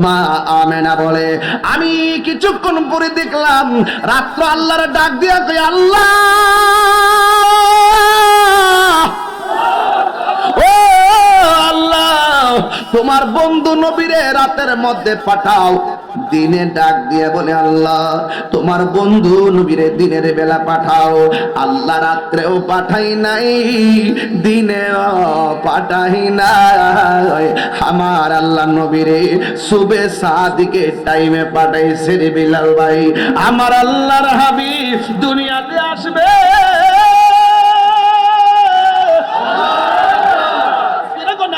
মা আমেনা বলে, আমি কিছুক্ষণ পরে দেখলাম রাত্র আল্লাহর ডাক দিয়া কই, আল্লাহ ও আল্লাহ, তোমার বন্ধু নবীরে রাতের মধ্যে পাঠাও। দিনে ডাক দিয়ে বলে, আল্লাহ তোমার বন্ধু নবীরে দিনের বেলা পাঠাও। আল্লাহ রাত্রেও পাঠাই নাই, দিনেও পাঠাই নাই, আমার আল্লাহ নবীরে সুবে সাদিকে টাইমে পাঠাইছে রে বিলাল ভাই। আমার আল্লাহর হাবিব দুনিয়াতে আসবে,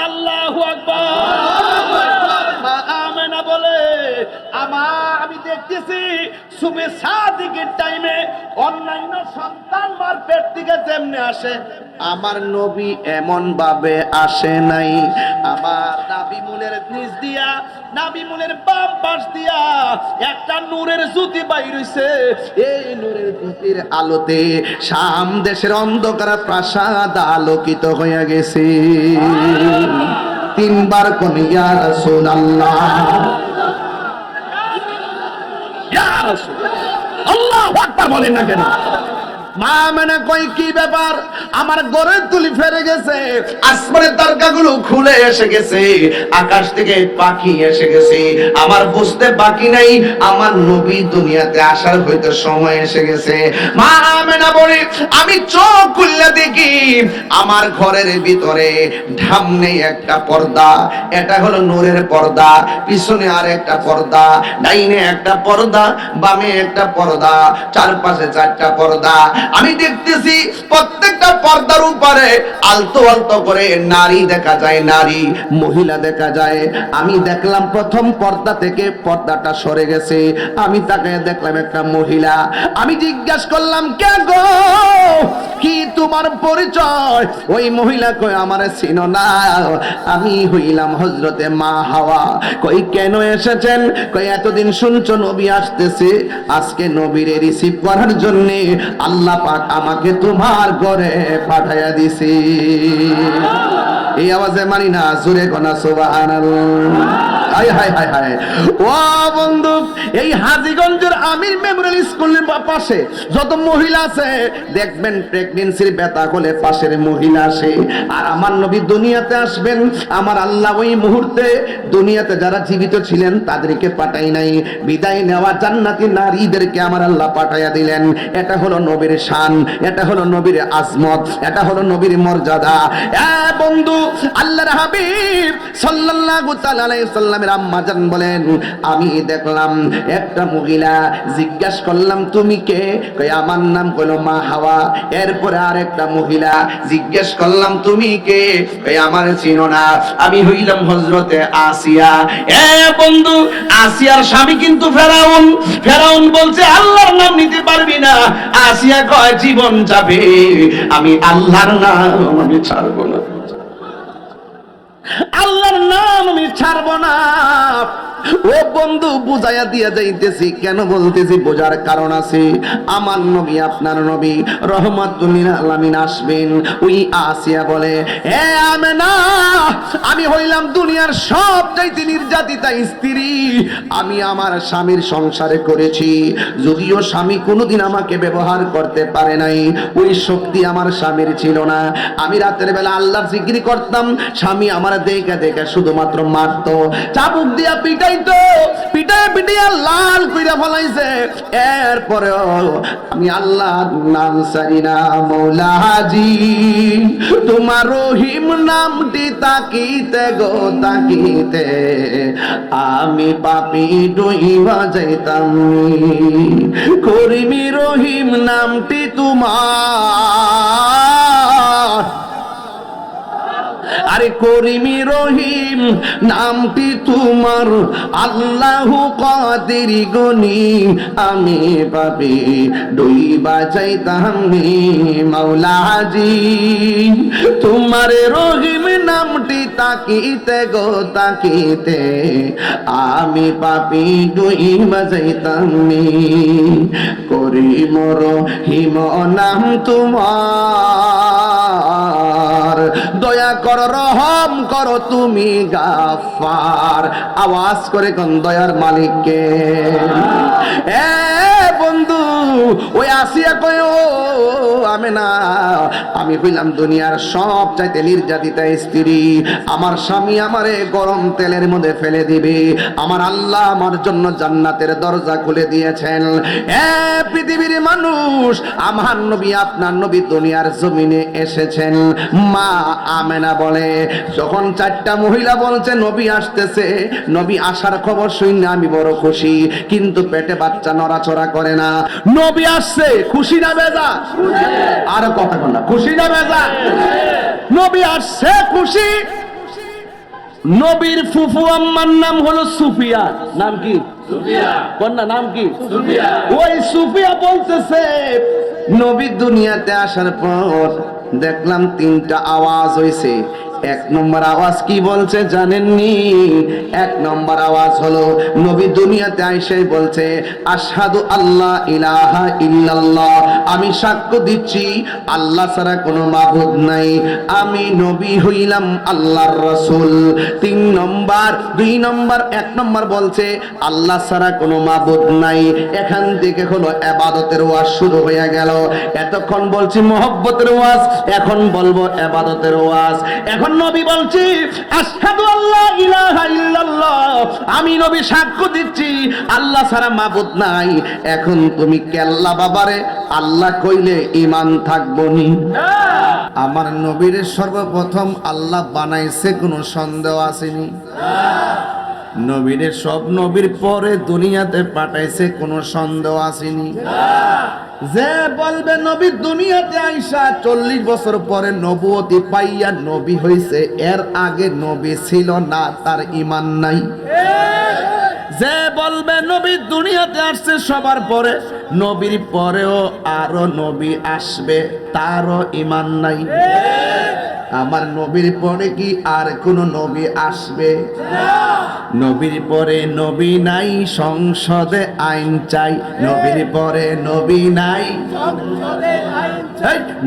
আল্লাহু আকবার। মা আমেনা বলে, আমি দেখতেছি সুবে সাদিকের টাইমে অন্যান্য সন্তান মার পেট থেকে যেমনে আসে, আমার নবী এমন ভাবে আসে নাই। আমার নাবি মুনের নিচ দিয়া, নাবি মুনের বাম পাশ দিয়া একটা নূরের জ্যোতি বাইর হইছে। এই নূরের জ্যোতির আলোতে শাম দেশের অন্ধকার প্রাসাদ আলোকিত হয়ে গেছে। তিনবার কোন ইয়া রাসূলুল্লাহ, ইয়া রাসূলুল্লাহ, আল্লাহু আকবার বলেন না কেন? মা মানে কই কি ব্যাপার? আমার ঘরের তুলি ফেরে গেছে, আসমানের তারকাগুলো খুলে এসে গেছে, আকাশ থেকে পাখি এসে গেছে। আমার বুঝতে বাকি নাই, আমার নবী দুনিয়াতে আসার হয়তো সময় এসে গেছে। মা আমেনা বলে, আমি চোখ খুললে দেখি আমার ঘরের ভিতরে ঢামনে একটা পর্দা, এটা হলো নূরের পর্দা, পিছনে আর একটা পর্দা, ডাইনে একটা পর্দা, বামে একটা পর্দা, চারপাশে চারটা পর্দা। আমি দেখতেছি প্রত্যেকটা পর্দার উপরে আলতো আলতো করে নারী দেখা যায়, নারী মহিলা দেখা যায়। আমি দেখলাম প্রথম পর্দা থেকে পর্দাটা সরে গেছে, আমি তাকে দেখলাম একটা মহিলা। আমি জিজ্ঞাসা করলাম, কে গো, কি তোমার পরিচয়? ওই মহিলা কই, আমারে চিনো না, আমি হইলাম হযরতে মা হাওয়া। কই কেন এসেছেন? কই এতদিন শুনছো নবী আসতেছে, আজকে নবীরে রিসিভ করার জন্য আল্লাহ পাক আমাকে তোমার ঘরে পাঠাইয়া দিছি। এই আওয়াজে মানি না, জোরে গোনা সুবহানাল্লাহ। হায় হায় হায় হায়। ও বন্ধু, এই হাজীগঞ্জের আমির মেমোরিয়াল স্কুলের পাশে যত মহিলা আছে দেখবেন, প্রেগন্যান্সির ব্যথা হলে পাশের মহিলা আসে। আর আমার নবী দুনিয়াতে আসবেন, আমার আল্লাহ ওই মুহূর্তে দুনিয়াতে যারা জীবিত ছিলেন তাদেরকে পাঠাই নাই, বিদায় নেওয়া জান্নাতি নারীদেরকে আমার আল্লাহ পাঠাইয়া দিলেন। এটা হলো নবীর শান, এটা হলো নবীর আজমত, এটা হলো নবীর মর্যাদা। বন্ধু, আল্লাহর হাবিব সাল্লাল্লাহু তাআলা আলাইহি সাল্লামের আম্মা জান বলেন, আমি দেখলাম একটা মহিলা, জিজ্ঞাসা করলাম তুমি কে? কই আমার নাম হলো মা হাওয়া। এরপরে আরেকটা মহিলা, জিজ্ঞাসা করলাম তুমি কে? কই আমার চিনো না, আমি হইলাম হযরতে আসিয়া। বন্ধু, আসিয়ার স্বামী কিন্তু ফেরাউন। ফেরাউন বলছে আল্লাহর নাম নিতে পারবি না। আসিয়া কয় জীবন যাবে, আমি আল্লাহর নাম আমি ছাড়বো না, আল্লাহর নাম আমি ছাড়বো না। ও বন্ধু, বুঝাইয়া দিয়া যাইতেছি, কেন বলতেছি বোঝার কারণ আছে। আমার নবী, আপনার নবী রহমাতুল লিল আলামিন আসবেন। ওই আসিয়া বলে, হে আমেনা, আমি হইলাম দুনিয়ার সবচাইতে নির্যাতিতা স্ত্রী। আমি আমার স্বামীর সংসারে করেছি, যদিও স্বামী কোনোদিন আমাকে ব্যবহার করতে পারে নাই, ওই শক্তি আমার স্বামীর ছিল না। আমি রাতের বেলা আল্লাহর জিকির করতাম, স্বামী আমার দেখে দেখে শুধুমাত্র মারতো, চাবুক দিয়া পিটাইতো, পিটায় পিটাইয়া লাল কইরা ফলাইছে। এরপরেও আমি আল্লাহর নাম ছাড়ি না। মৌলাজি তোমার রহিম নামটি তাকিতে গো তাকিতে আমি পাপী ডুইবা যাইতাম। করিমি রহিম নামটি তোমার, আরে করিমি রহিম নামটি তোমার, আল্লাহু কাদির গনি আমি পাপী ডুইবা যাইতাম। মাওলাজি তোমার রহিম নামটি তাকিতে গো তাকিতে আমি পাপী ডুইবা যাইতাম। করিম রহিম নাম তোমার, দয়া কর রহম করো তুমি গাফফার। আওয়াজ করে কোন দয়ার মালিককে। এ বন্ধু, ওই আসিয়া কয় ও আমেনা, আমি হইলাম দুনিয়ার সব চাইতে নির্যাতিতা স্ত্রী। আমার স্বামী আমারে গরম তেলের মধ্যে ফেলে দিবে, আমার আল্লাহ আমার জন্য জান্নাতের দরজা খুলে দিয়েছেন। এ পৃথিবীর মানুষ, আমার নবী আপনার নবী দুনিয়ার জমিনে এসেছেন। মা আমেনা বলে, যখন চারটা মহিলা বলছে নবী আসতেছে, নবী আসার খবর শুনে আমি বড় খুশি, কিন্তু পেটে বাচ্চা নড়াচড়া করে না। নবী আসছে, খুশি না বেজা? আর কথা কন না, খুশি না বেজা? নবী আসছে খুশি। নবীর ফুফু আম্মার নাম হলো সুফিয়া। নাম কি? সুফিয়া। কন্যা নাম কি? সুফিয়া। ওই সুফিয়া বলতেছে, নবী দুনিয়াতে আসার পর দেখলাম তিনটা আওয়াজ হইছে। এক নম্বর আওয়াজ কি বলছে জানেননি? এক নম্বর আওয়াজ হলো নবী দুনিয়াতে আইসে বলছে, আশহাদু আল্লাহ ইলাহা ইল্লাল্লাহ, আমি সাক্ষ্য দিচ্ছি আল্লাহ ছাড়া কোনো মাবুদ নাই, আমি নবী হইলাম আল্লাহর রাসূল। তিন নম্বর, দুই নম্বর, এক নম্বর বলছে আল্লাহ ছাড়া কোনো মাবুদ নাই। এখান থেকে হলো ইবাদতের ওয়াজ শুরু হয়ে গেল। এতক্ষণ বলছি মহব্বতের ওয়াজ, এখন বলবো ইবাদতের ওয়াজ। এখন নবী বলছি আশহাদু আল্লাহ ইলাহা ইল্লাল্লাহ, আমি নবী সাক্ষ্য দিচ্ছি আল্লাহ ছাড়া মাবুদ নাই। এখন তুমি কেল্লা বাবারে আল্লাহ কইলে ঈমান থাকবো নি? আমার নবীর সর্বপ্রথম আল্লাহ বানাইছে, কোনো সন্দেহ আসেনি? নবীর সব নবীর পরে দুনিয়াতে পাঠাইছে, কোনো সন্দেহ আসেনি? যে বলবে নবী দুনিয়াতে আইসা 40 বছর পরে নবুয়তি পাইয়া নবী হইছে, এর আগে নবী ছিল না, তার ঈমান নাই। যে বলবে নবী দুনিয়াতে আসছে সবার পরে, নবীর পরেও আরো নবী আসবে, তারও ঈমান নাই। আমার নবীর পরে কি আর কোন নবী আসবে? নবীর পরে নবী নাই, সংসদে আইন চাই। নবীর পরে নবী নাই,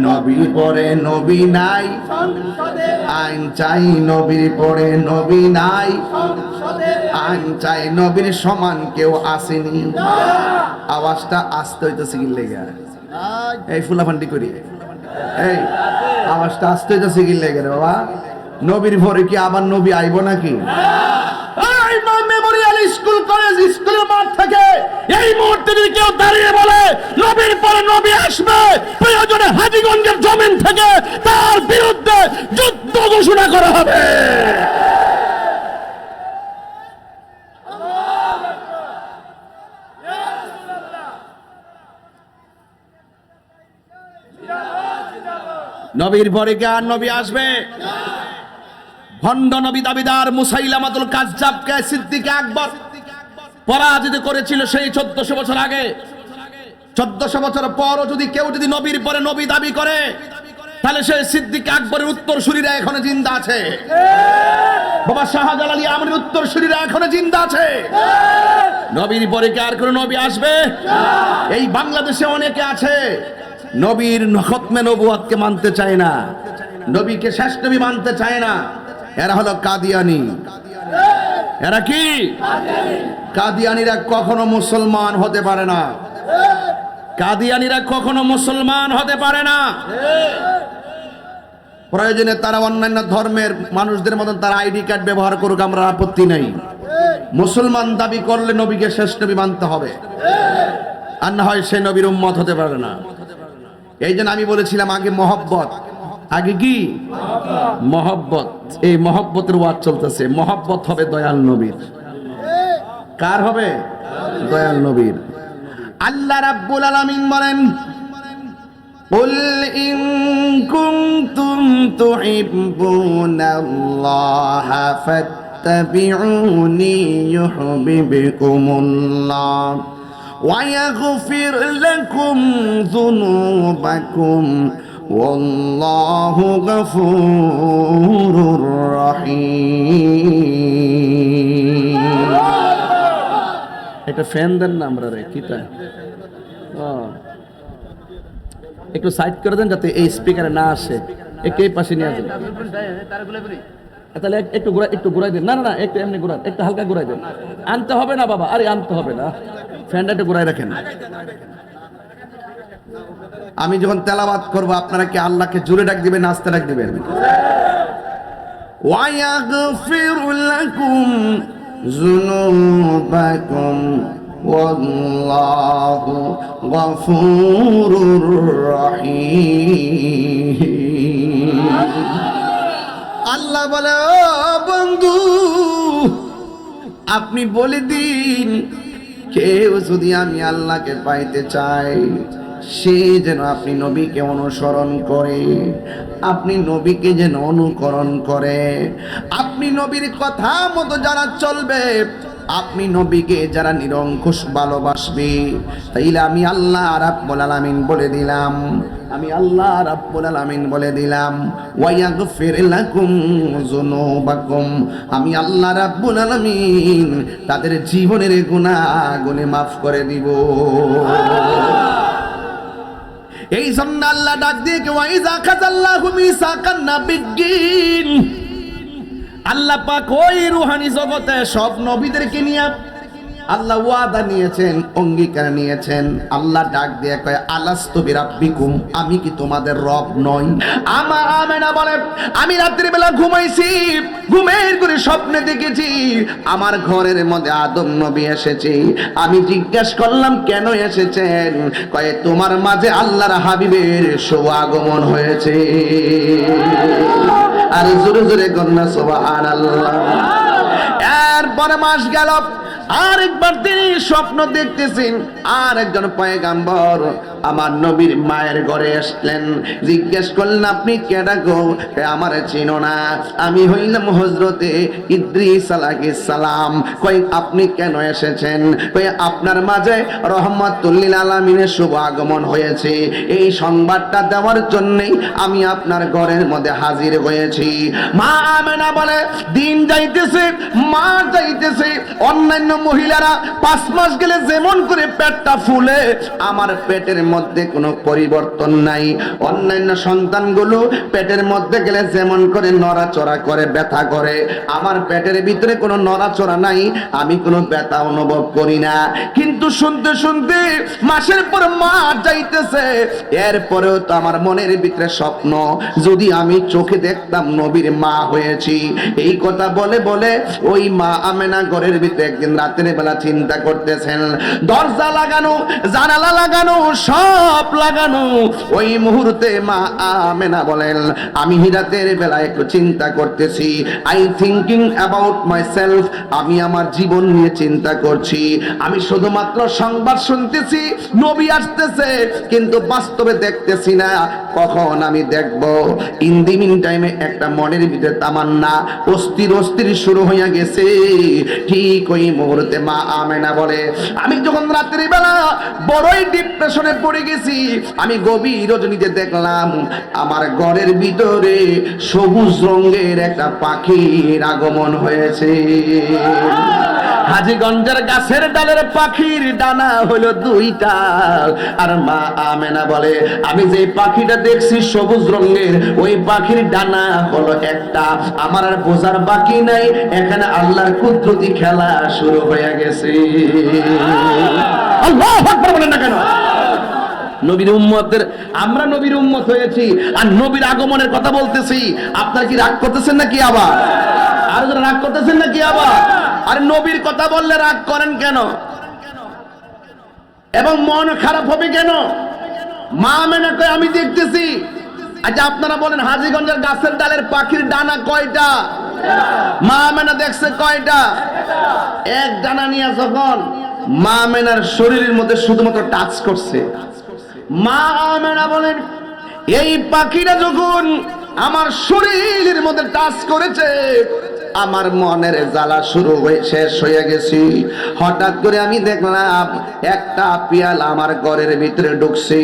নবীর পরে নবী নাই, আইন চাই। নবীর পরে নবী নাই, আইন চাই। নবীর সমান কেউ আসেনি। আওয়াজটা আসতে হইতেছে কি লেগে? এই ফুলাফান্ডি করি, এই আওয়াজটা আসতে হইতেছে কি লেগে রে বাবা? নবীর পরে কি আবার নবী আইব নাকি? মেমোরিয়াল স্কুল কলেজ স্কুলের মাঠ থেকে এই মুহূর্তে যদি কেউ দাঁড়িয়ে বলে নবীর পরে নবী আসবে, প্রয়োজনে হাজীগঞ্জের জমিন থেকে তার বিরুদ্ধে যুদ্ধ ঘোষণা করা হবে। নবীর পরে কি আর নবী আসবে? ভণ্ড নবী দাবিদার মুসাইলামাতুল কাজ্জাবকে সিদ্দিক আকবর পরাজিত করেছিল সেই 1400 বছর আগে। 1400 বছর পরও যদি কেউ যদি নবীর পরে নবী দাবি করে, তাহলে সেই সিদ্দিক আকবরের উত্তরসূরিরা এখনো জিন্দা আছে। বাবা শাহজালাল আমরের উত্তরসূরিরা এখনো জিন্দা আছে। নবীর পরে কি আর কোন নবী আসবে? এই বাংলাদেশে অনেকে আছে নবীর খতমে নবুয়তকে মানতে চায় না, নবীকে শেষ নবী মানতে চায় না। এরা হলো কাদিয়ানি। এরা কি? কাদিয়ানিরা কখনো মুসলমান হতে পারে না। কাদিয়ানিরা কখনো মুসলমান হতে পারে না। প্রয়োজনে তারা অন্যান্য ধর্মের মানুষদের মতন তারা আইডি কার্ড ব্যবহার করুক, আমরা আপত্তি নাই। মুসলমান দাবি করলে নবীকে শেষ নবী মানতে হবে, আর না হয় সে নবীর উম্মত হতে পারে না। এই জন্য আমি বলেছিলাম আগে মহব্বত, আগে কি মহব্বত। এই মহব্বতের ওয়াজ চলতেছে। মহব্বত হবে দয়াল নবীর। কার হবে? দয়াল নবীর। আল্লাহ রাব্বুল আলামিন বলেন, কুল ইন কুনতুম তুহিব্বুনাল্লাহা ফাত্তাবিউনি ইউহিব্বুকুমুল্লাহ ওয়া ইয়াগফির লাকুম যুনুবাকুম ওয়াল্লাহু গফুরুর রহিম। একটা ফ্যান দেন না আমরা রে, কিটা একটু সাইড করে দেন যাতে এই স্পিকারে না আসে। একটু এই পাশে নিয়ে আসেন। তাহলে একটু ঘুরাই দেন। না না না, একটু এমনি ঘুরান, একটু হালকা ঘুরাই দেন। আনতে হবে না বাবা, আরে আনতে হবে না, ফ্যানটা একটু ঘুরাই রাখেন। আমি যখন তেলাওয়াত করব আপনারা কি আল্লাহকে জোরে ডাক দিবেন, আস্তে ডাক দিবেন? ওয়ায়াগফির লাকুম যুনুবাকুম ওয়াল্লাহু গফুরুর রহিম। আল্লাহ বলে, ও বন্ধু আপনি বলে দিন, কেউ যদি আমি আল্লাহকে পাইতে চাই সে যেন আপনি নবীকে অনুসরণ করে, আপনি নবীকে যেন অনুকরণ করে, আপনি নবীর কথা মতো যারা চলবে, আপনি নবীকে যারা নিরঙ্কুশ ভালোবাসবে, তাইলে আমি আল্লাহ রাব্বুল আলামিন বলে দিলাম, আমি আল্লাহ রাব্বুল আলামিন বলে দিলাম, ওয়ায়াগফির লাকুম যুনুবাকুম, আমি আল্লাহ রাব্বুল আলামিন তাদের জীবনের গুনাহগুলো মাফ করে দিব। এই জন্য আল্লাহ ডাক দিয়ে ওয়াইজা খাযাল্লাহু মিসাকান নাবিয়্যিন, আল্লাহ পাক ওই রূহানি জগতে সব নবীদেরকে নিয়ে আল্লাহ ওয়াদা নিয়েছেন, অঙ্গীকার নিয়েছেন। আল্লাহ ডাক দিয়ে কয়, আলাস্তু বিরাব্বিকুম, আমি কি তোমাদের রব নই? আমার আমেনা বলে, আমি রাত্রি বেলা ঘুমাইছি, ঘুমের করে স্বপ্নে দেখেছি আমার ঘরের মধ্যে আদম নবী এসেছে। আমি জিজ্ঞেস করলাম কেন এসেছেন? কয় তোমার মাঝে আল্লাহর হাবিবের শুভাগমন হয়েছে। আর জোরে জোরে কন্যা সুবহানাল্লাহ। এরপরে মাস গেল, আরেকবার তিনি স্বপ্ন দেখতেছেন, আর একজন পয়গাম্বর আমার নবীর মায়ের ঘরে আসলেন। জিজ্ঞেস করলেন আপনি কেডা গো? আমার চিনো না, আমি হইলাম হযরতে ইদ্রিস আলাইহিস সালাম। কই আপনি কেন এসেছেন? কই আপনার মাঝে রহমাতুল লিল আলামিনের শুভ আগমন হয়েছে, এই সংবাদটা দেওয়ার জন্যই আমি আপনার ঘরের মধ্যে হাজির হয়েছি। মা আমেনা বলে, দিন যাইতেছে, মা যাইতেছে, অন্যান্য মহিলারা 5 মাস গেলে যেমন করে পেটটা ফুলে, আমার পেটের মধ্যে কোনো পরিবর্তন নাই। অন্যান্য সন্তানগুলো পেটের মধ্যে গেলে যেমন করে নড়াচড়া করে, ব্যথা করে, আমার পেটের ভিতরে কোনো নড়াচড়া নাই, আমি কোনো ব্যথা অনুভব করি না। কিন্তু শুনতে শুনতে মাসের পর মাস যাইতেছে, এরপরেও তো আমার মনের ভিতরে স্বপ্ন, যদি আমি চোখে দেখতাম নবীর মা হয়েছি। এই কথা বলে বলে ওই মা আমেনা ঘরের ভিতরে একদিন রাতের বেলা চিন্তা করতেছেন, দরজা লাগানো, জানালা লাগানো, সব লাগানো। ওই মুহূর্তে মা আমেনা বলেন, আমি রাতের বেলা একটু চিন্তা করতেছি, আই থিংকিং অ্যাবাউট মাইসেলফ, আমি আমার জীবন নিয়ে চিন্তা করছি। আমি শুধুমাত্র সংবাদ শুনতেছি নবী আসতেছে, কিন্তু বাস্তবে দেখতেছি না, কখন আমি দেখব। ইন দি মিন টাইমে একটা মনের ভিতরে তামান্না অস্থির অস্থির শুরু হইয়া গেছে। ঠিক ওই মুহূর্তে মা আমেনা বলে, আমি যখন রাত্রি বেলা বড়ই ডিপ্রেশনে পড়ে গেছি, আমি গভীর রজনীতে দেখলাম আমার ঘরের ভিতরে সবুজ রঙের একটা পাখির আগমন হয়েছে। হাজীগঞ্জের গাছের ডালের পাখির ডানা হলো 2টা। আর মা আমেনা বলে, আমি যে পাখিটা দেখছি সবুজ রঙের, ওই পাখির ডানা হলো একটা। আমার আর বোঝার বাকি নাই, এখানে আল্লাহর কুদরতি খেলা শুরু হয়ে গেছে। আল্লাহু আকবার বলেন না কেন? নবীর উম্মতের, আমরা নবীর উম্মত হয়েছি আর নবীর আগমনের কথা বলতেছি। আপনারা কি রাগ করতেছেন নাকি আবার? আর যারা রাগ করতেছেন নাকি আবার? আর নবীর কথা বললে রাগ করেন কেন এবং মন খারাপ হবে কেন? মা আমেনা কয়, আমি দেখতেছি। আচ্ছা আপনারা বলেন, হাজীগঞ্জের গাছের ডালের পাখির ডানা কয়টা? মা আমেনা দেখছে কয়টা? এক ডানা নিয়ে যখন মা আমেনার শরীরের মধ্যে শুধুমাত্র টাচ করছে, মা আমেনা বলেন, এই পাখিটা যখন আমার শরীরের মধ্যে টাচ করেছে, আমার মনের জ্বালা শুরু হয়ে শেষ হয়ে গেছি। হঠাৎ করে আমি দেখলাম একটা পেয়ালা আমার ঘরের ভিতরে ঢুকছে,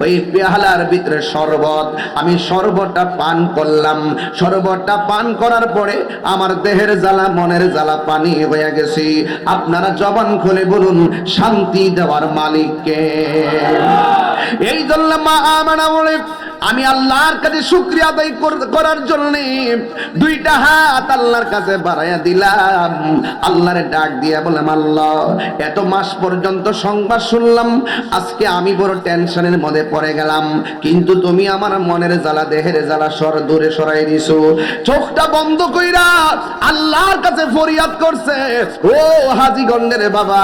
ওই পেয়ালার ভিতরে শরবত। আমি শরবতটা পান করলাম। শরবতটা পান করার পরে আমার দেহের জ্বালা, মনের জ্বালা পানি হয়ে গেছি। আপনারা জবান খুলে বলুন, শান্তি দেওয়ার মালিক কে? এই জন্য মা আমেনা বলে, আমি আল্লাহর কাছে শুকরিয়া আদায় করার জন্য দুইটা হাত আল্লাহর কাছে বাড়াইয়া দিলাম। আল্লাহরে ডাক দিয়া বললাম, আল্লাহ এত মাস পর্যন্ত সংবাদ শুনলাম, আজকে আমি বড় টেনশনের মধ্যে পড়ে গেলাম, কিন্তু তুমি আমার মনের জ্বালা দেহের জ্বালা দূরে সরাই দিছো। চোখটা বন্ধ কইরা আল্লাহর কাছে ফরিয়াদ করছে। ও হাজী গন্ডের বাবা,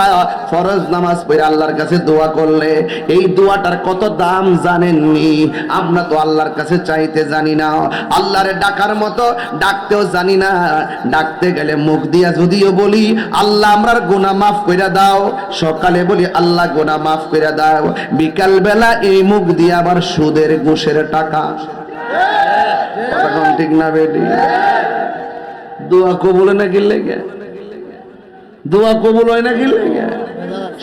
ফরজ নামাজ পড়ে আল্লাহর কাছে দোয়া করলে এই দোয়াটার কত দাম জানেননি? আমরা তো আল্লাহর কাছে চাইতে জানি না, আল্লাহরে ডাকার মতো ডাকতেও জানি না। ডাকতে গেলে মুখ দিয়া যদিও বলি আল্লাহ আমরার গুনাহ মাফ কইরা দাও, সকালে বলি আল্লাহ গুনাহ মাফ কইরা দাও, বিকাল বেলা এই মুখ দিয়ে আবার সুদের ঘুষের টাকা। ঠিক না বেটি? দোয়া কবুল নাকি লেগে? দোয়া কবুল হয় নাকি লেগে?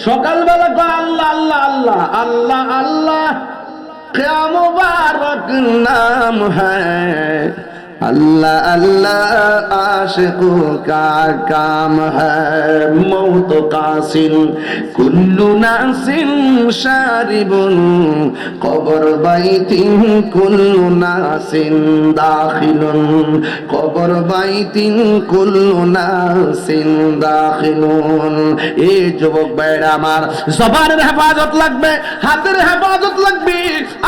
সকালবেলা কয় আল্লাহ আল্লাহ আল্লাহ আল্লাহ আল্লাহ, क्या मुबारक नाम है, अल्लाह अल्लाह आशिकों का काम है, मौत कासिल कुल्लु नासिन शारिबुन, कब्र बैतिन कुल्लु नासिन दाखिलुन, कब्र बैतिन कुल्लु नासिन दाखिलुन। এই যুবক ভাইরা আমার, জবানের হেফাজত লাগবে, হাতের হেফাজত লাগবে।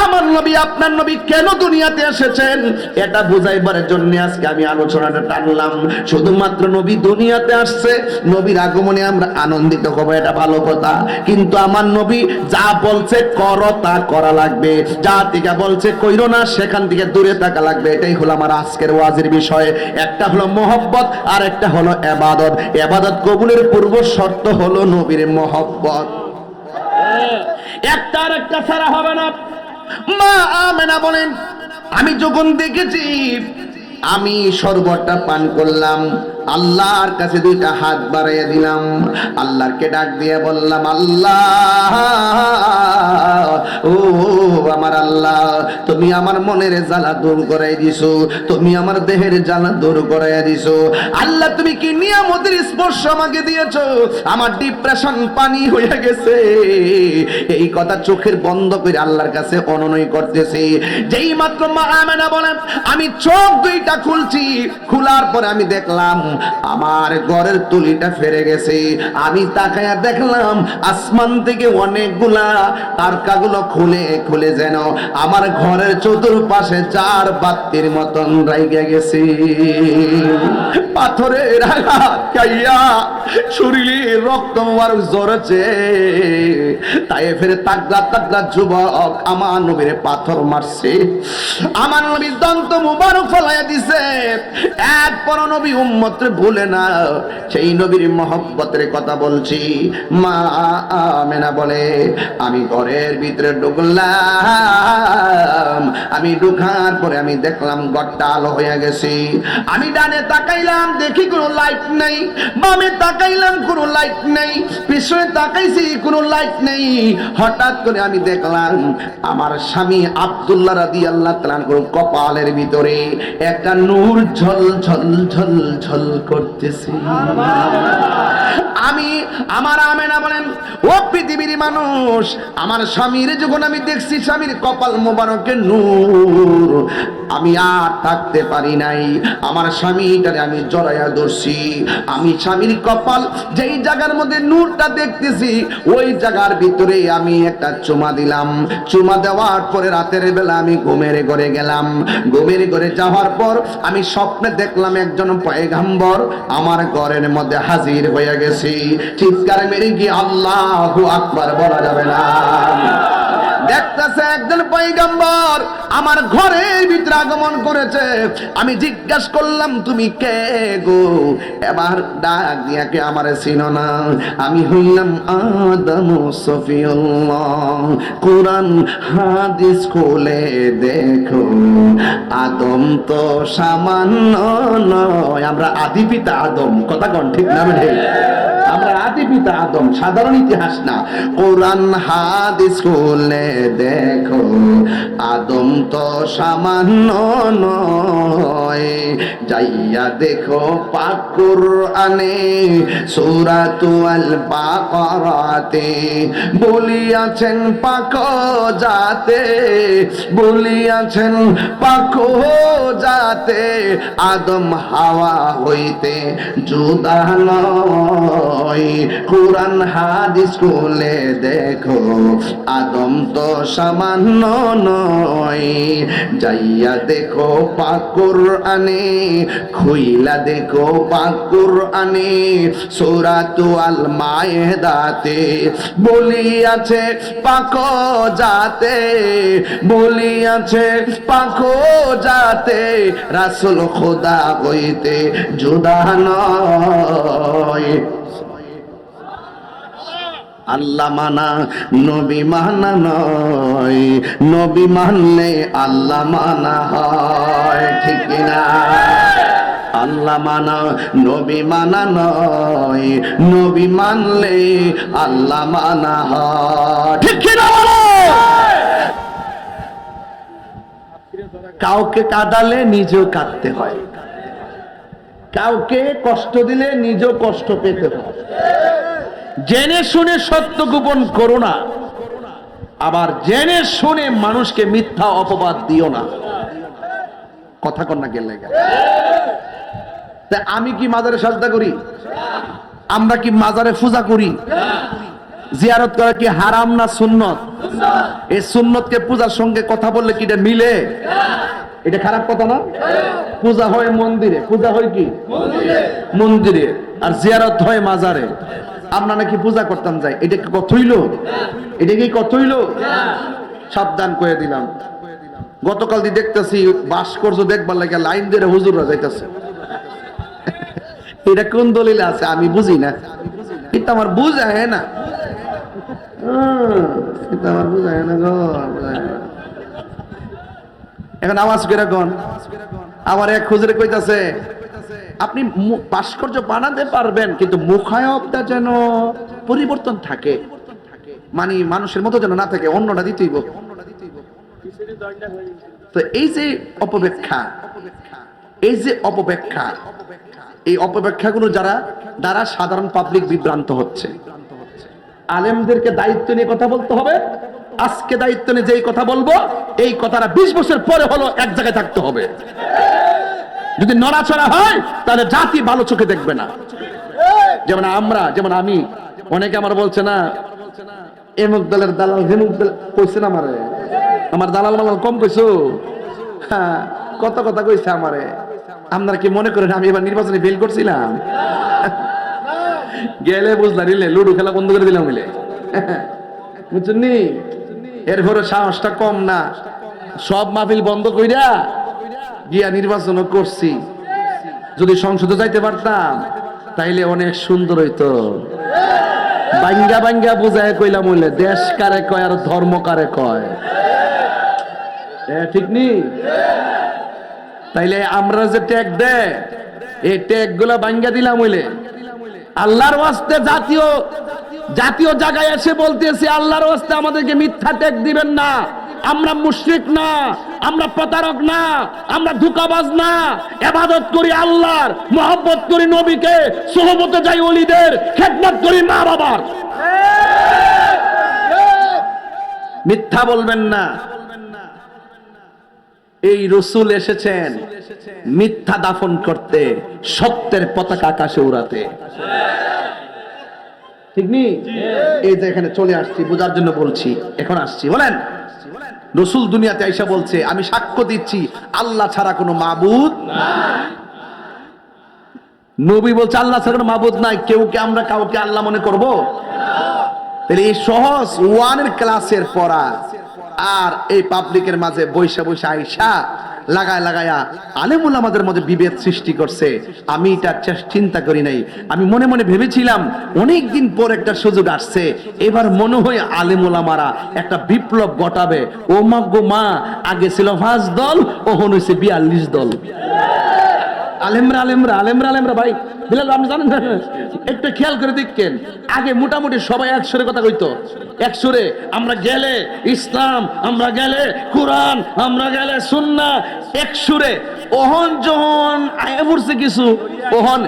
আমার নবী আপনার নবী কেন দুনিয়াতে এসেছেন এটা বুঝাইবার জন্য আজকে আমি আলোচনাটা টানলাম। শুধুমাত্র নবী দুনিয়াতে আসছে, নবীর আগমনে আমরা আনন্দিত হব, এটা ভালো কথা, কিন্তু আমার নবী যা বলছে করো তা করা লাগবে, যা থেকে বলছে কইরো না সেখান থেকে দূরে থাকা লাগবে। এটাই হলো আমার আজকের ওয়াজের বিষয়। একটা হলো মহব্বত আর একটা হলো ইবাদত। ইবাদত কবুলের পূর্ব শর্ত হলো নবীর মহব্বত। একটা আর একটা ছাড়া হবে না। মা আমেনা বলেন, আমি যখন দেখেছি আমি শরবতটা পান করলাম, আল্লাহর কাছে দুইটা হাত বাড়াইয়া দিলাম, আল্লাহকে ডাক দিয়ে বললাম, আল্লাহ ও আমার আল্লাহ, তুমি আমার মনের জ্বালা দূর করাই দিছো, তুমি আমার দেহের জ্বালা দূর করাইয়া দিছো। আল্লাহ তুমি কি নিয়ামতের স্পর্শ আমাকে দিয়েছো, আমার ডিপ্রেশন পানি হয়ে গেছে। এই কথা চোখের বন্ধ করে আল্লাহর কাছে অনুনয় করতেছি। যেই মাত্র মা আমেনা বলেন আমি চোখ দুইটা খুলছি, খোলার পরে আমি দেখলাম আমার ঘরের তুলিটা ফেরে গেছে। আমি তাকায়া দেখলাম আসমান থেকে অনেকগুলা তারকাগুলো খুলে খুলে যেন আমার ঘরের চতুর্পাশে চার বাতির মতন রাইগা গেছে। পাথরের আঘাত খাইয়া শরীরে রক্ত মুবারক ঝরছে। তায়েফের তাগড়া তাগড়া যুবক আমার নবীর পাথর মারছে, আমার নবীর দন্ত মুবারক ফলাইয়া দিছে। এরপর নবী উম্মতরে ভুলে না, সেই নবীর মহব্বতের কথা বলছি। মা আমেনা বলে আমি ঘরের ভিতরে ঢুকলাম, আমি ঢুকার পরে আমি দেখলাম ঘরটা আলো হয়ে গেছে। আমি ডানে তাকাইলাম দেখি কোনো লাইট নাই, বামে তাকাইলাম কোনো লাইট নাই, পিছনে তাকাইছি কোনো লাইট নেই। হঠাৎ করে আমি দেখলাম আমার স্বামী আব্দুল্লাহ রাদিয়াল্লাহু তাআলা কপালের ভিতরে একটা নূর ঝল ঝল ঝল ঝল করতেছে। আমি আমার আমেনা বলেন ও পৃথিবীর মানুষ, আমার স্বামীর যখন আমি দেখছি স্বামীর কপাল মোবারকের নূর, আমি আর থাকতে পারি নাই। আমার স্বামীটারে আমি জড়াইয়া ধরছি। আমি স্বামীর কপাল যেই জায়গার মধ্যে নূরটা দেখতেছি ওই জায়গার ভিতরে আমি একটা চুমা দিলাম। চুমা দেওয়ার পরে রাতের বেলা আমি ঘুমের ঘরে গেলাম। ঘুমের ঘরে যাওয়ার পর আমি স্বপ্নে দেখলাম একজন পয়গম্বর আমার ঘরের মধ্যে হাজির হয়ে গেছি। চিৎকার মেরে গিয়ে আল্লাহু আকবার বলা যাবে না। দেখতেছে একজন পয়গম্বর আমার ঘরের ভিতরে আগমন করেছে। আমি জিজ্ঞাসা করলাম তুমি কে গো? এবার ডাক দিয়া কে আমারে চিনো না? আমি হইলাম আদম সফিউল্লাহ। কোরআন হাদিস খুলে দেখো আদম তো সামান্য নয়। আমরা আদি পিতা আদম, কথা কোন ঠিক না? আমরা আদি পিতা আদম, সাধারণ ইতিহাস না। কোরআন হাদিস খুলে দেখো, আদম তো সামান্য নয়। যাইয়া দেখো পাক কুরআনে সূরাতুল বাকারাতে বলিয়াছেন পাক জাতে, বলিয়াছেন পাক জাতে আদম হাওয়া হইতে জুদা নয়। কুরআন হাদিস খুলে দেখো, আদম তো সামান্য নয়। যাইয়া দেখো পাক কুরআনে, খুইলা দেখো পাক কুরআনে সূরাতুল মায়েদাতে বলিয়াছে পাক জাতে, বলিয়াছে পাক জাতে রাসূল খোদা হইতে জুদা নয়। আল্লাহ মানা নবী মানা নয়, নবী মানলে আল্লাহ মানা হয়, ঠিক কিনা? আল্লাহ মানা নবী মানা নয়, নবী মানলে আল্লাহ মানা হয়, ঠিক কিনা বলো? কাউকে কাঁদালে নিজেও কাঁদতে হয়, কাউকে কষ্ট দিলে নিজেও কষ্ট পেতে হয়। জেনে শুনে সত্য গোপন করো না, আবার জেনে শুনে মানুষকে মিথ্যা অপবাদ দিও না। কথা কন না গেলে আমি কি মাজারে সাজদা করি? আমরা কি মাজারে পূজা করি? জিয়ারত করা কি হারাম না সুন্নত? এই সুন্নতকে পূজার সঙ্গে কথা বললে কি এটা মিলে? এটা খারাপ কথা না? পূজা হয় মন্দিরে, পূজা হয় কি মন্দিরে, আর জিয়ারত হয় মাজারে। আমরা নাকি পূজা করতাম যাই, এটা কি কথা হইল? এটা কি কথা হইল? সাবধান করে দিলাম। গতকাল দিয়ে দেখতেছি ভাস্কর্য দেখবার লাগে লাইন দিয়ে হুজুররা যাইতেছে। এটা কোন দলিলে আছে আমি বুঝি না, কিন্তু আমার বুঝায় না, আমার বুঝায় না গো। এখন আওয়াজ করে কোন আমার এক হুজুরে কইতাছে, আপনি ভাস্কর্য বানাতে পারবেন কিন্তু মুখায়বটা যেন পরিবর্তন থাকে, মানে মানুষের মতো যেন না থাকে, অন্যটা দিতেইব। তো এই যে অপব্যাখ্যা, এই যে অপব্যাখ্যা, এই অপব্যাখ্যাগুলো যারা দ্বারা সাধারণ পাবলিক বিভ্রান্ত হচ্ছে। আলেমদেরকে দায়িত্ব নিয়ে কথা বলতে হবে। আজকে দায়িত্ব নিয়ে যেই কথা বলবো, এই কথাটা 20 বছর পরে হলো এক জায়গায় থাকতে হবে। যদি নড়াচড়া হয় তাহলে জাতি ভালো চোখে দেখবে না। যেমন আমরা, যেমন আমি, অনেকে আমার বলছে না এমুক দলের দালাল হেমুক দল কইছে না আমারে, আমার দালাল মালাল কম কইছো, হ্যাঁ কত কথা কইছে আমারে। আপনারা কি মনে করেন আমি এবার নির্বাচনে ফেল করছিলাম? গেলে বুঝলা নিলে লুডু খেলা বন্ধ করে দিলাম মিলে, বুঝছেন নি? এরপরে সাহসটা কম না, সব মাহফিল বন্ধ কইরা গিয়া নির্বাচন করছি। যদি সংসদে যাইতে পারতাম তাইলে অনেক সুন্দর হইতো। বাঙ্গা বাঙ্গা বুঝায় কইলাম হইলে দেশ কারে কয় আর ধর্ম কারে কয়, ঠিক নি? তাইলে আমরা যে ট্যাগ দেয় এই ট্যাগ গুলা বাঙ্গা দিলাম হইলে আল্লাহর ওয়াস্তে জাতীয় জায়গায় এসে বলতেছি আল্লাহর ওয়াস্তে আমাদেরকে মিথ্যা ট্যাগ দিবেন না। আমরা মুশরিক না, আমরা প্রতারক না, আমরা ধোঁকাবাজ না। ইবাদত করি আল্লাহর, মহব্বত করি নবীকে, সুহবতে যাই ওলিদের, খেদমত করি মা বাবার। মিথ্যা বলবেন না। এই রাসূল এসেছেন মিথ্যা দাফন করতে, সত্যের পতাকা আকাশে উড়াতে, ঠিক নি? এই যে এখানে চলে আসছি বোঝার জন্য বলছি, এখন আসছি। বলেন রাসূল দুনিয়াতে আইসা বলছে আমি সাক্ষ্য দিচ্ছি আল্লাহ ছাড়া কোনো মাবুদ নাই। নবী বলছে আল্লাহ ছাড়া কোনো মাবুদ নাই, কেউকে আমরা কাউকে আল্লাহ মনে করব? তাহলে এই সহজ ওয়ানের ক্লাসের পড়া আর এই পাবলিকের মাঝে বৈশা বৈশা আইসা লাগায়া আলেমুল আমাদের মধ্যে বিভেদ সৃষ্টি করছে। আমি এটা চিন্তা করি নাই, আমি মনে মনে ভেবেছিলাম অনেকদিন পর একটা সুযোগ আসছে, এবার মনে হয় আলেমুল আমারা একটা বিপ্লব ঘটাবে। ও মা গো মা, আগে ছিল 5 দল, ওহন হইছে 42 দল। আলেমরা ভাই, বিলাল আপনি জানেন না, একটু খেয়াল করে দেখেন, আগে মোটামুটি সবাই এক সুরে কথা কইতো, এক সুরে, আমরা গেলে ইসলাম, আমরা গেলে কোরআন, আমরা গেলে সুন্নাহ, এক সুরে। ওহন যখন আয়া পড়ছে কিছু, ওহন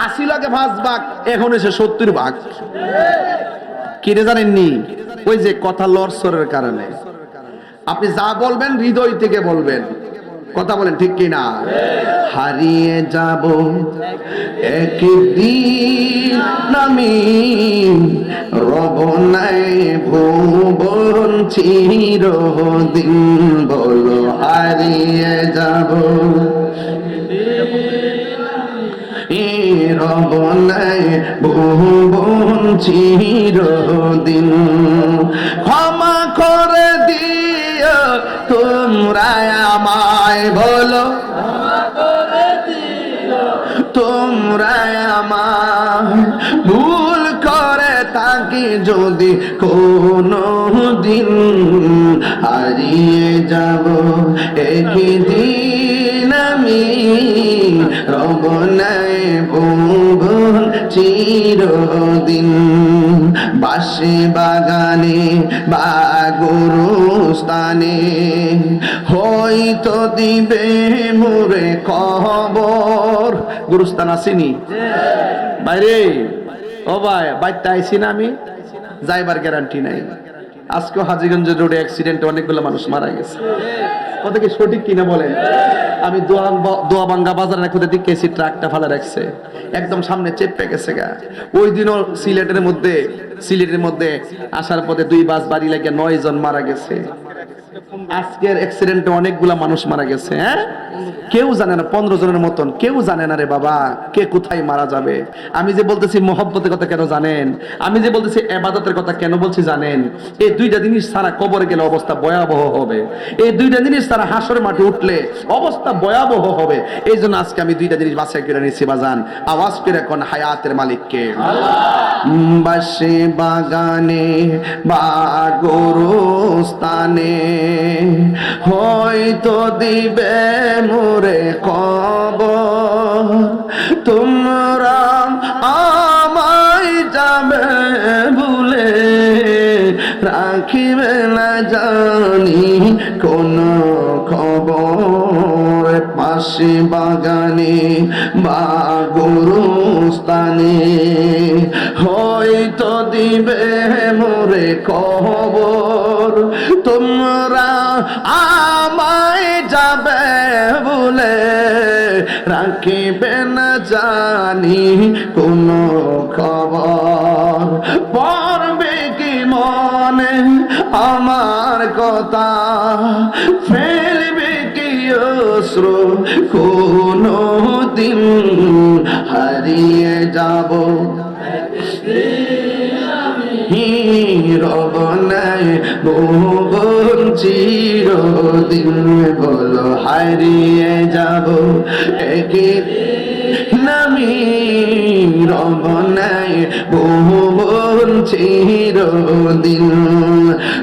80 লাখে 5 ভাগ, এখন এসে 70 ভাগ। কিরে জানেননি? ওই যে কথা লড়সরের কারণে। আপনি যা বলবেন হৃদয় থেকে বলবেন, কথা বলেন ঠিক কিনা? হারিয়ে যাব একদিন আমি, রব নাই ভুবন চিরদিন, বলো হারিয়ে যাব রব নাই ভুবন চিরদিন, ক্ষমা করে দিও তোমরা আমায়, বলো তোমরা আমায়, ভুল করে থাকি যদি কোনো দিন, হারিয়ে যাব একদিন আমি, রব নাই ভুবন চিরদিন, বাঁশি বাগানে বা গুরুস্থানে হয়তো দিবে মোরে খবর। গুরুস্থান আসেনি বাইরে? ও ভাই, বাইতে আইছি না আমি, যাইবার গ্যারান্টি নাই। আজকে হাজীগঞ্জ রোডে অ্যাক্সিডেন্টে অনেকগুলো মানুষ মারা গেছে, কথা কি সঠিক কিনা বলেন? আমি দোয়াবাঙ্গা বাজারের একটা দিকেছি, ট্রাকটা ফালা রাখছে, একদম সামনে চেপে গেছে গা। ওই দিনও সিলেটের মধ্যে আসার পথে 2 বাস বাড়ি লাগে 9 জন মারা গেছে। আজকের অ্যাক্সিডেন্টে অনেকগুলা মানুষ মারা গেছে। হ্যাঁ, কেউ জানে না, 15 জনের মতন, কেউ জানে না রে বাবা কে কোথায় মারা যাবে। আমি যে বলতেছি মহব্বতের কথা কেন জানেন? আমি যে বলতেছি ইবাদতের কথা কেন বলছি জানেন? এই 2টা জিনিস ছাড়া কবরে গেলে অবস্থা ভয়াবহ হবে, এই 2টা জিনিস ছাড়া হাসর মাঠে উঠলে অবস্থা ভয়াবহ হবে। এই জন্য আজকে আমি 2টা জিনিস বাছাই করে নিয়েছি বাজান। আওয়াজ করে কোন হায়াতের মালিককে? বাঁশি বাগানে বা গোরস্থানে হয়তো দিবে মোরে খবর, তোমরা আমায় যাবে ভুলে, রাখিবে না জানি কোন খবর, পাশে বাগানে বা গুরুস্থানে হয়তো দিবে মোরে খবর, তোমরা আমায় যাবে বলে, রাখিবে না জানি কোন খবর, পড়বে কি মনে আমার কথা, ফেলবে কি অশ্রু কোনো দিন, হারিয়ে যাব রব নাই ভুবন চিরদিন, বলো হারিয়ে যাব একদিন আমি, রব নাই ভুবন চিরদিন,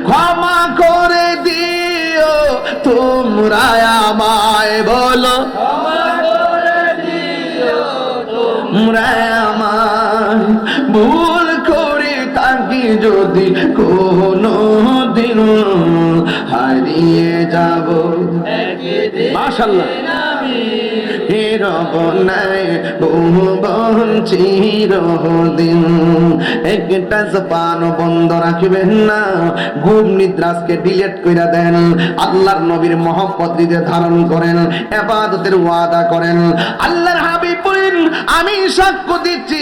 ক্ষমা করে দিও তোমরা আমায়, বলো তোমরা আমায়, ভুল করে থাকি যদি কোনো দিন, হারিয়ে যাব মাশাআল্লাহ রব নাই ভুবন চিরদিন। একটা জবান বন্ধ রাখবেন না, ঘুম নিদ্রাকে ডিলিট কইরা দেন, আল্লাহর নবীর মহব্বত হৃদয়ে ধারণ করেন, ইবাদতের ওয়াদা করেন। আল্লাহর হাবিব বলেন, আমি সাক্ষ্য দিচ্ছি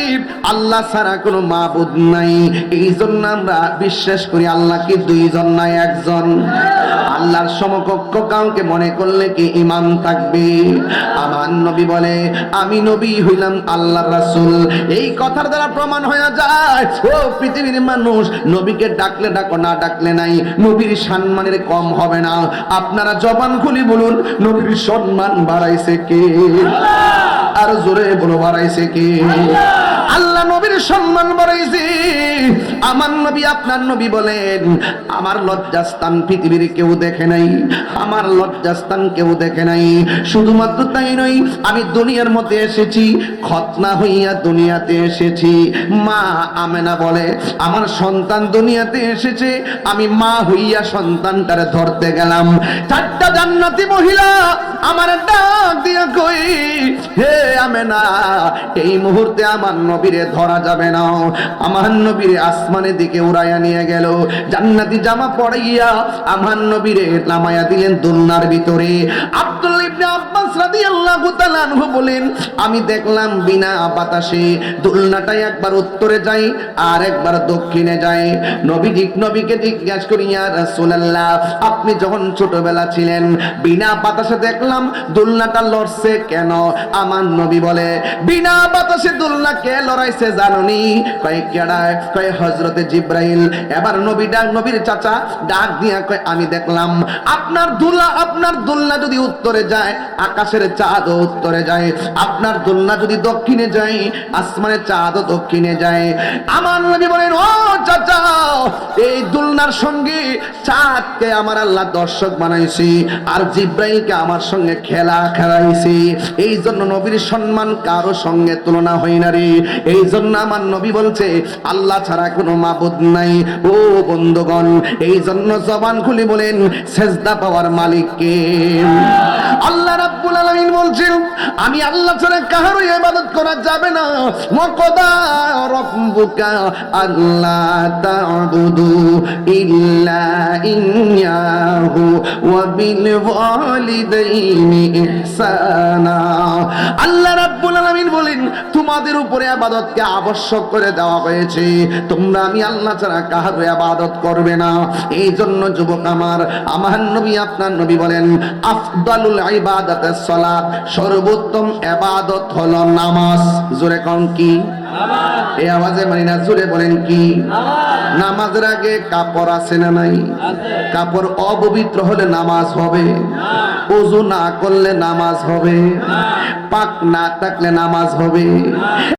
আল্লাহ ছাড়া কোনো মাবুদ নাই, এই জন্য আমরা বিশ্বাস করি আল্লাহ কি 2 জন নাই 1 জন। আল্লাহর সমকক্ষ কাউকে মনে করলে কি ঈমান থাকবে? আমার নবী বলে, আমি নবী হইলাম আল্লাহর রাসূল। এই কথার দ্বারা প্রমাণ হয়ে যায়, ও পৃথিবীর মানুষ, নবীকে ডাকলে ডাকো, না ডাকলে নাই, নবীর সম্মানের কম হবে না। আপনারা জবান খুলি বলুন, নবীর সম্মান বাড়াইছে কে? আর জোরে বলো, বাড়াইছে কে? আল্লাহ নবীর সম্মান বাড়াইছে। আমার নবী আপনার নবী বলেন, আমার লজ্জাস্থান পৃথিবীর কেউ দেখে নাই, আমার লজ্জাস্থান কেউ দেখে নাই। শুধুমাত্র তাই নয়, আমি দুনিয়ার মধ্যে এসেছি, খতনা হইয়া দুনিয়াতে এসেছি। মা আমেনা বলে, আমার সন্তান দুনিয়াতে এসেছে, আমি মা হইয়া সন্তানটারে ধরতে গেলাম। চারটা জান্নাতি মহিলা আমার ডাক দিয়া কই, হে আমেনা, এই মুহূর্তে আমার নবীরে ধরা যাবে না। আমার নবীরে আসমানের দিকে উড়াইয়া নিয়ে গেল, জান্নাতি জামা পরাইয়া আমার নবীরে নামায়া দিলেন দোলনার ভিতরে। আব্দুল্লাহ ইবনে আব্বাস রাদিয়াল্লাহু তাআলা আনহু বলেন, আমি দেখলাম বিনা বাতাসে দোলনাটা একবার উত্তরে যায় আর একবার দক্ষিণে যায়। নবীকে জিজ্ঞাসা করি, ইয়া রাসূলুল্লাহ, আপনি যখন ছোটবেলা ছিলেন বিনা বাতাসে দেখলাম দোলনাটা লড়ছে কেন? আমার নবী বলে, বিনা বাতাসে দোলনা কে লড়াইছে জানোনি? কয় কেডা? কয় হযরতে জিবরাইল। এবার নবীর চাচা ডাক দিয়া কয়, আমি দেখলাম আপনার দোলনা যদি উত্তরে যায় আকাশের চাঁদও উত্তরে যায়, আপনার দোলনা যদি দক্ষিণে যায় আসমানের চাঁদও দক্ষিণে যায়। আমার নবী বলেন, ও চাচা, এই দোলনার সঙ্গে চাঁদকে আমার আল্লাহ দর্শক বানাইছি আর জিবরাইলকে আমার সঙ্গে খেলাইছি। এই জন্য নবীর সম্মান কারো সঙ্গে তুলনা হয় না রে। এই জন্য আমার নবী বলছে, আল্লাহ ছাড়া কোনো মাবুদ নাই। ও বন্ধুগণ, এই জন্য জবান খুলে বলেন, সেজদা পাওয়ার মালিক কে? আল্লাহ রাব্বুল আলামিন বলছেন, আমি আল্লাহ ছাড়া কারো ইবাদত করা যাবে না। ওয়াকাদা রাব্বুকা আল্লা তা'বুদু ইল্লা ইয়্যাহু ওয়া বিল ওয়ালিদাইনি ইহসানা। আল্লাহ রাব্বুল আলামিন বলেন, তোমাদের উপরে ইবাদতকে আবশ্যক করে দেওয়া হয়েছে, তোমরা আমি আল্লাহ ছাড়া কারো ইবাদত করবে না। এই জন্য যুবক আমার নবী আপনার নবী বলেন, আফদালুল ইবাদাতিস সালাত, সর্বোত্তম ইবাদত হলো নামাজ। জোরে কোন কি? নামাজ। এই আওয়াজে মানি না, জোরে বলেন কি? নামাজ। নামাজের আগে কাপড় আছে না নাই? আছে। কাপড় অপবিত্র হলে নামাজ হবে না, ওযু না করলে নামাজ হবে না, পাক না থাকলে নামাজ হবে না।